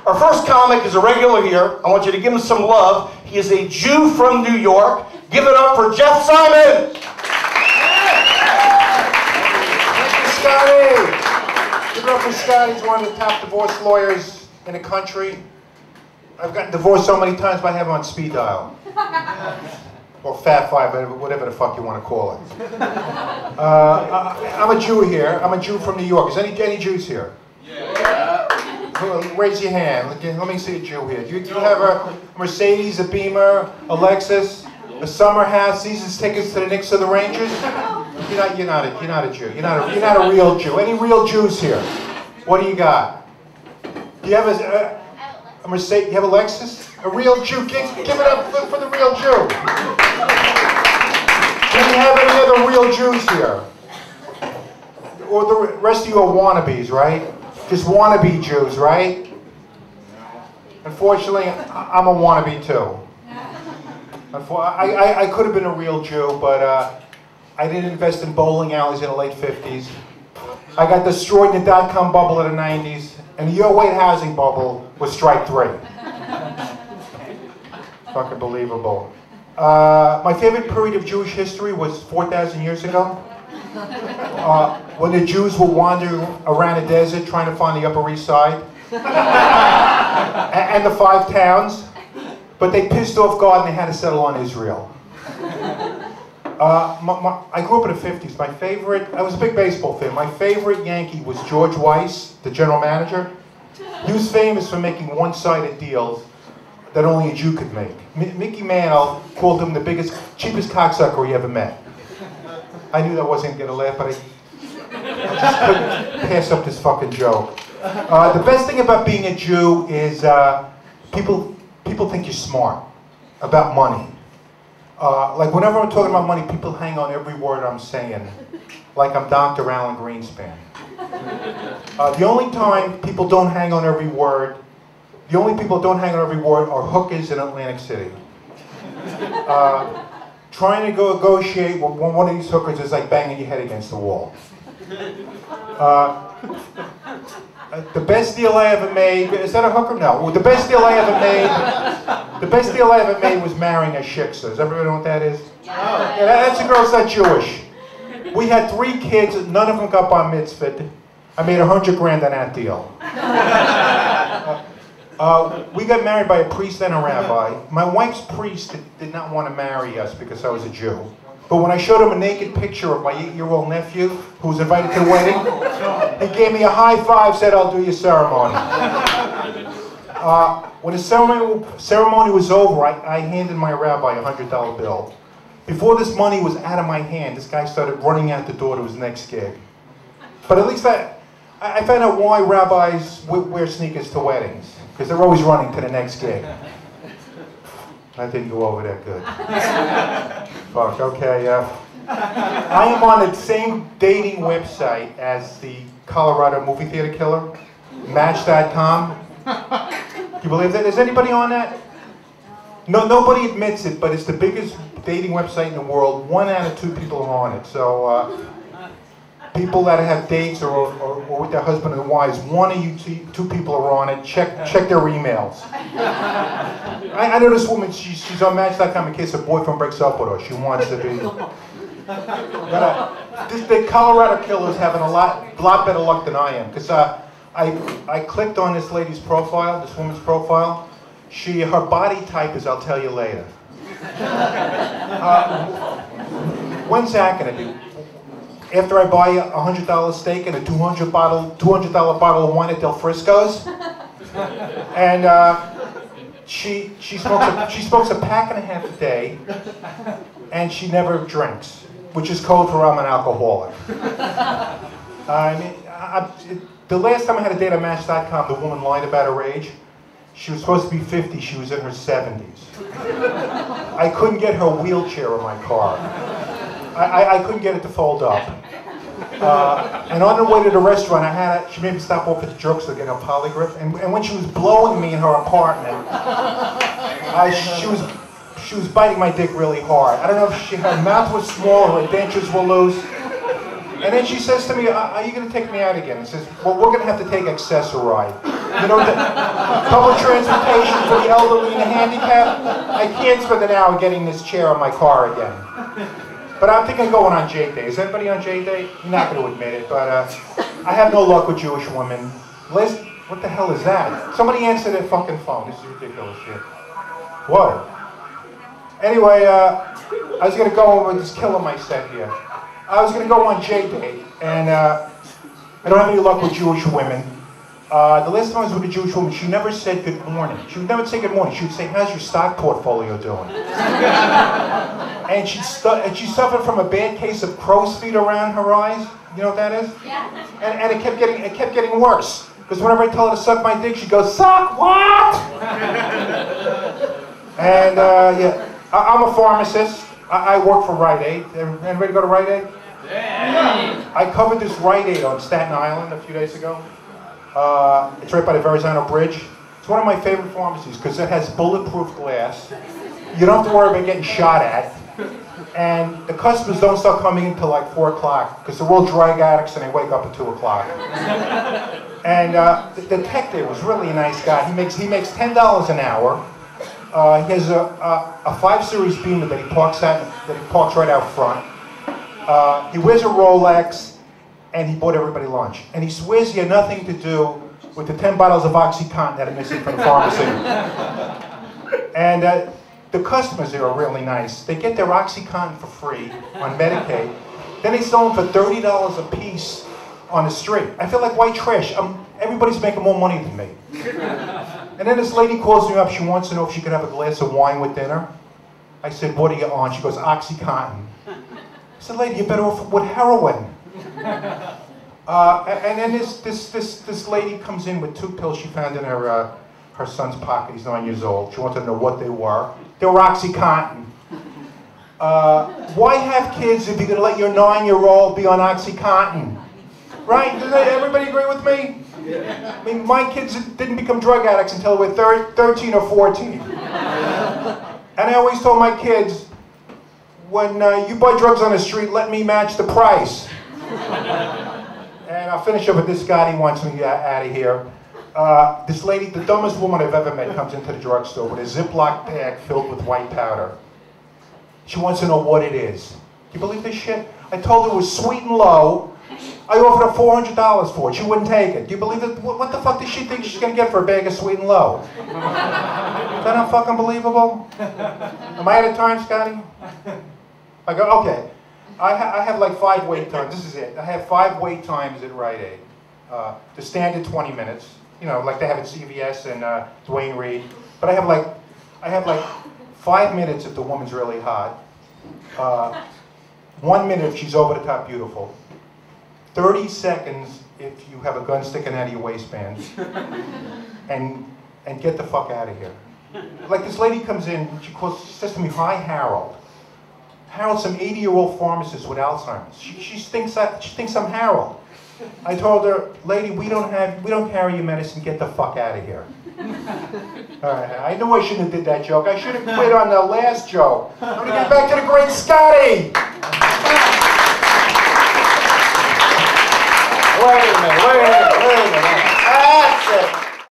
Our first comic is a regular here. I want you to give him some love. He is a Jew from New York. Give it up for Jeff Simon. Thank you, Scotty. Give it up for Scotty. He's one of the top divorce lawyers in the country. I've gotten divorced so many times, but I have him on speed dial. Or Fat Five, whatever the fuck you want to call it. I'm a Jew here. I'm a Jew from New York. Is any Jews here? Yeah. Raise your hand. Let me see a Jew here. Do you have a Mercedes, a Beamer, a Lexus, a summer house, season's tickets to the Knicks or the Rangers? You're not a Jew. You're not a real Jew. Any real Jews here? What do you got? Do you have a Mercedes? You have a Lexus? A real Jew? Give it up for the real Jew. Do you have any other real Jews here? Or the rest of you are wannabes, right? Just wannabe Jews, right? Unfortunately, I'm a wannabe too. I could have been a real Jew, but I didn't invest in bowling alleys in the late 50s. I got destroyed in the dot-com bubble of the 90s, and the year-weight housing bubble was strike 3. Fucking believable. My favorite period of Jewish history was 4,000 years ago. When the Jews were wandering around the desert trying to find the Upper East Side and the 5 towns, but they pissed off God and they had to settle on Israel. I grew up in the 50s. I was a big baseball fan. My favorite Yankee was George Weiss, the general manager. He was famous for making one-sided deals that only a Jew could make. Mickey Mantle called him the cheapest cocksucker he ever met. I knew that wasn't going to laugh, but I just couldn't pass up this fucking joke. The best thing about being a Jew is people think you're smart about money. Like whenever I'm talking about money, people hang on every word I'm saying, like I'm Dr. Alan Greenspan. The only time people don't hang on every word, the only people who don't hang on every word are hookers in Atlantic City. Trying to negotiate with one of these hookers is like banging your head against the wall. The best deal I ever made, is that a hooker? No. The best deal I ever made was marrying a shiksa. Does everybody know what that is? Yeah, that's a girl that's not Jewish. We had 3 kids, none of them got bar mitzvahed. I made $100 grand on that deal. We got married by a priest and a rabbi. My wife's priest did not want to marry us because I was a Jew. But when I showed him a naked picture of my 8-year-old nephew who was invited to the wedding, he gave me a high five, said, "I'll do your ceremony." When the ceremony was over, I handed my rabbi a $100 bill. Before this money was out of my hand, this guy started running out the door to his next gig. But at least I found out why rabbis wear sneakers to weddings. Because they're always running to the next gig. That didn't go over that good. Fuck, okay. I am on the same dating website as the Colorado movie theater killer, Match.com. Do you believe that? Is anybody on that? No, nobody admits it, but it's the biggest dating website in the world. 1 out of 2 people are on it. So people that have dates or with their husband and wives, 1 of you 2 people are on it. Check their emails. I know this woman, she's on Match.com in case her boyfriend breaks up with her. She wants to be. The Colorado killer's having a lot better luck than I am. Because I clicked on this lady's profile, this woman's profile. Her body type is, I'll tell you later. When's that going to be? After I buy a $100 steak and a $200 bottle of wine at Del Frisco's, and she smokes a pack and a half a day, and she never drinks, which is code for I'm an alcoholic. The last time I had a date on Match.com, the woman lied about her age. She was supposed to be 50, she was in her 70s. I couldn't get her wheelchair in my car. I couldn't get it to fold up. And on the way to the restaurant, she made me stop off at the drugstore to get a polygraph. And when she was blowing me in her apartment, she was biting my dick really hard. I don't know if her mouth was small or her dentures were loose. And then she says to me, "Are you going to take me out again?" I says, "Well, we're going to have to take Accessoride." You know, public transportation for the elderly and the handicapped. I can't spend an hour getting this chair on my car again. But I'm thinking of going on J-Day. Is anybody on J-Day? You're not going to admit it, but I have no luck with Jewish women. Liz, what the hell is that? Somebody answer their fucking phone. This is ridiculous shit. Whoa. Anyway, I was going to go and just killing my set here. I was going to go on J-Day, and I don't have any luck with Jewish women. The last time I was with a Jewish woman, she never said good morning. She would never say good morning. She would say, how's your stock portfolio doing? And she suffered from a bad case of crow's feet around her eyes. You know what that is? Yeah. And it kept getting worse. Because whenever I tell her to suck my dick, she goes, suck what? And yeah, I'm a pharmacist. I work for Rite Aid. Everybody go to Rite Aid? Yeah. I covered this Rite Aid on Staten Island a few days ago. It's right by the Verrazano Bridge. It's one of my favorite pharmacies because it has bulletproof glass. You don't have to worry about getting shot at. And the customers don't start coming until like 4 o'clock because they're all drug addicts and they wake up at 2 o'clock. And the tech there was really a nice guy. He makes $10 an hour. He has a 5 Series Beamer that he parks right out front. He wears a Rolex, and he bought everybody lunch. And he swears he had nothing to do with the 10 bottles of OxyContin that are missing from the pharmacy. And the customers there are really nice. They get their OxyContin for free on Medicaid. Then they sell them for $30 a piece on the street. I feel like white trash. Everybody's making more money than me. And then this lady calls me up. She wants to know if she could have a glass of wine with dinner. I said, what are you on? She goes, OxyContin. I said, lady, you're better off with heroin. And then this lady comes in with 2 pills she found in her son's pocket. He's 9 years old. She wanted to know what they were. They were OxyContin. Why have kids if you're going to let your 9-year-old be on OxyContin? Right? Does everybody agree with me? Yeah. I mean, my kids didn't become drug addicts until they were 13 or 14. And I always told my kids, when you buy drugs on the street, let me match the price. And I'll finish up with this guy. He wants me out of here. This lady, the dumbest woman I've ever met, comes into the drugstore with a Ziploc bag filled with white powder. She wants to know what it is. Can you believe this shit? I told her it was Sweet and Low. I offered her $400 for it. She wouldn't take it. Do you believe it? What the fuck does she think she's going to get for a bag of Sweet and Low? Is that unfucking believable? Am I out of time, Scotty? I go, okay. I have like 5 wait times. This is it. I have 5 wait times at Rite Aid. The standard 20 minutes. You know, like they have at CVS and Duane Reade. But I have like 5 minutes if the woman's really hot. 1 minute if she's over the top beautiful. 30 seconds if you have a gun sticking out of your waistband. And get the fuck out of here. Like this lady comes in, she says to me, hi Harold. Harold's some 80-year-old pharmacist with Alzheimer's. She thinks I'm Harold. I told her, lady, we don't carry your medicine, get the fuck out of here. All right, I knew I shouldn't have did that joke. I should have quit on the last joke. I'm gonna get back to the great Scotty. Wait a minute. That's it.